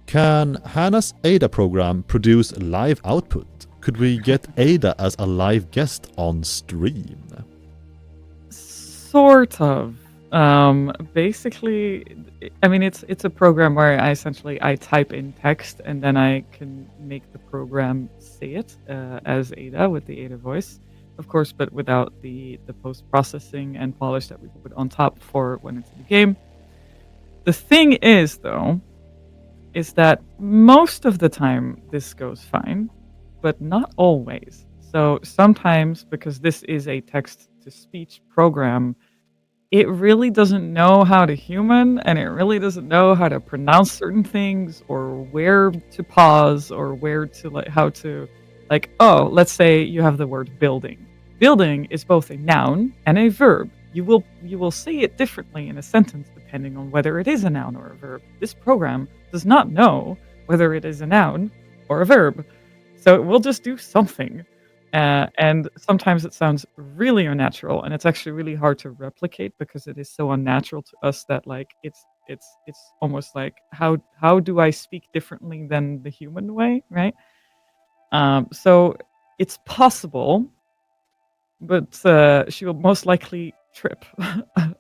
Can Hannah's Ada program produce live output? Could we get Ada as a live guest on stream? Sort of. Basically, I mean, it's a program where I type in text and then I can make the program say it as Ada with the Ada voice, of course, but without the post processing and polish that we put on top for when it's in the game. The thing is, though, is that most of the time this goes fine, but not always. So sometimes, because this is a text-to-speech program, it really doesn't know how to human, and it really doesn't know how to pronounce certain things, or where to pause, or where to how to, oh, let's say you have the word building. Building is both a noun and a verb. You will say it differently in a sentence depending on whether it is a noun or a verb. This program does not know whether it is a noun or a verb, so it will just do something. And sometimes it sounds really unnatural, and it's actually really hard to replicate because it is so unnatural to us that it's almost like how do I speak differently than the human way, right? So it's possible, but she will most likely trip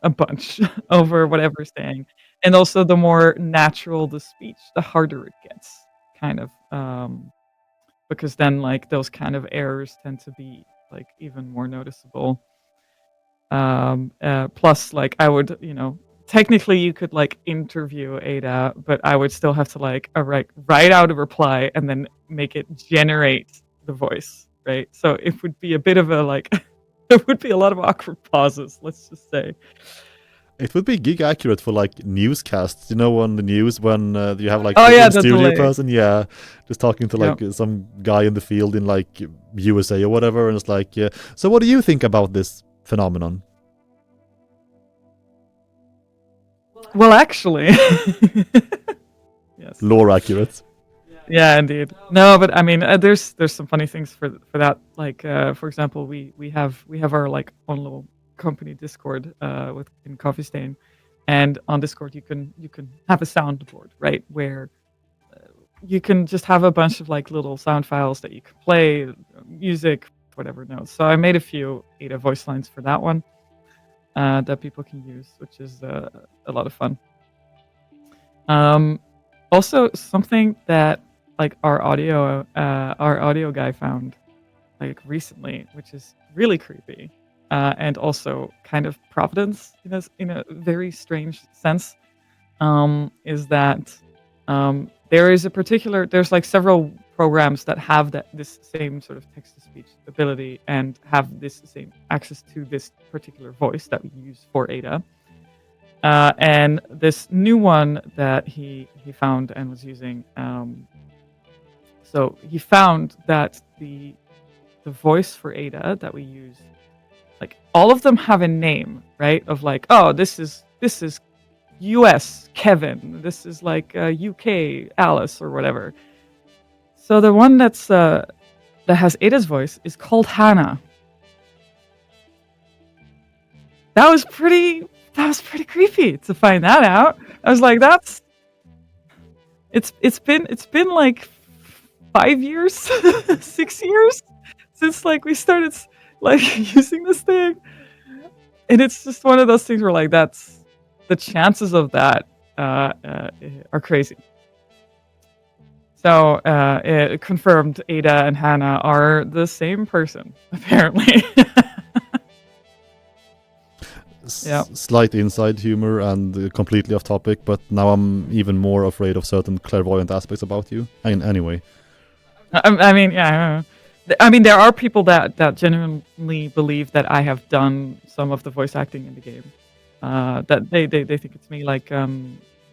a bunch over whatever it's saying, and also the more natural the speech, the harder it gets, kind of. Because then those kind of errors tend to be even more noticeable. Plus I would, technically you could interview Ada, but I would still have to write out a reply and then make it generate the voice, right? So it would be a bit of a there would be a lot of awkward pauses, let's just say. It would be gig accurate for newscasts, on the news when you have the studio delay. person, just talking to some guy in the field in USA or whatever, and it's so what do you think about this phenomenon? Well, actually, yes, lore accurate. Yeah, indeed. No, but I mean, there's some funny things for that. For example, we have our own little company Discord in Coffee Stain, and on Discord you can have a soundboard, right, where you can just have a bunch of little sound files that you can play, music, whatever notes. So I made a few Ada voice lines for that one that people can use, which is a lot of fun. Also something that our audio guy found recently, which is really creepy. And also kind of providence in a very strange sense, is that there's several programs that have this same sort of text-to-speech ability and have this same access to this particular voice that we use for Ada. And this new one that he found and was using, so he found that the voice for Ada that we use, all of them have a name, right? Of oh, this is US Kevin, this is UK Alice or whatever. So the one that has Ada's voice is called Hannah. That was pretty creepy to find that out. I was like, it's been 5 years, 6 years since we started using this thing, and it's just one of those things where that's the chances of that are crazy. So it confirmed Ada and Hannah are the same person, apparently. Yeah. Slight inside humor and completely off topic, but now I'm even more afraid of certain clairvoyant aspects about you. Anyway. I mean, yeah. I mean, there are people that genuinely believe that I have done some of the voice acting in the game. That they think it's me.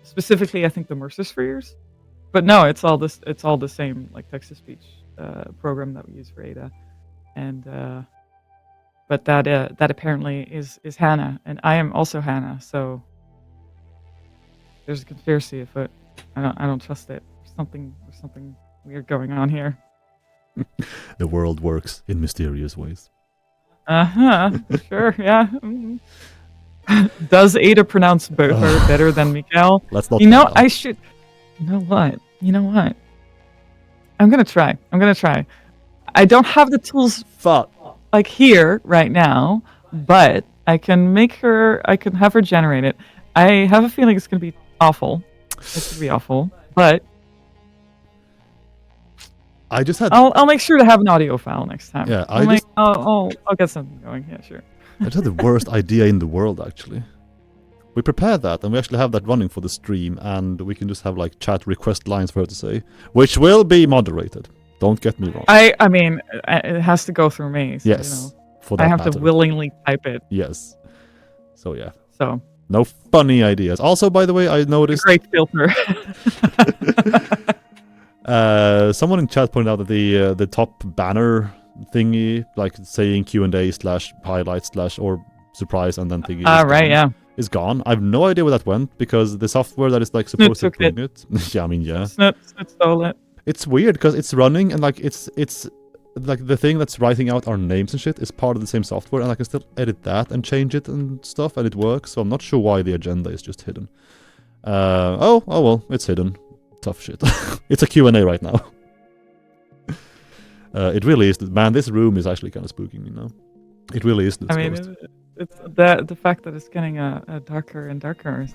Specifically, I think the Mercer Spheres. But no, it's all the same text to speech program that we use for Ada, and but that apparently is Hannah, and I am also Hannah. So there's a conspiracy afoot. I don't trust it. There's something weird going on here. The world works in mysterious ways. Sure, yeah. Mm-hmm. Does Ada pronounce Beuger better than Mikael? Let's not. I should. You know what? You know what? I'm gonna try. I'm gonna try. I don't have the tools Fuck. like here right now, but I can make her. I can have her generate it. I have a feeling it's gonna be awful. It's gonna be awful, but I just had. I'll make sure to have an audio file next time. Yeah, I'll get something going. Yeah, sure. I just had the worst idea in the world, actually. We prepared that, and we actually have that running for the stream, and we can just have like chat request lines for her to say, which will be moderated. Don't get me wrong. I mean, it has to go through me. So, Yes, you know, for that I have matter. to willingly type it. Yes. So yeah. So No funny ideas. Also, by the way, I noticed. great filter. Someone in chat pointed out that the top banner thingy, like saying Q&A / highlight / or surprise and then thingy, Right, yeah. is gone. I have no idea where that went because the software that is like supposed to bring it. Yeah, I mean, yeah. Snip stole it. It's weird because it's running and like it's like the thing that's writing out our names and shit is part of the same software, and I can still edit that and change it and stuff, and it works. So I'm not sure why the agenda is just hidden. Oh well, it's hidden. Tough shit. It's a Q&A right now. It really is. Man, this room is actually kind of spooking me now. It really is. I mean, it's the fact that it's getting a darker and darker. Is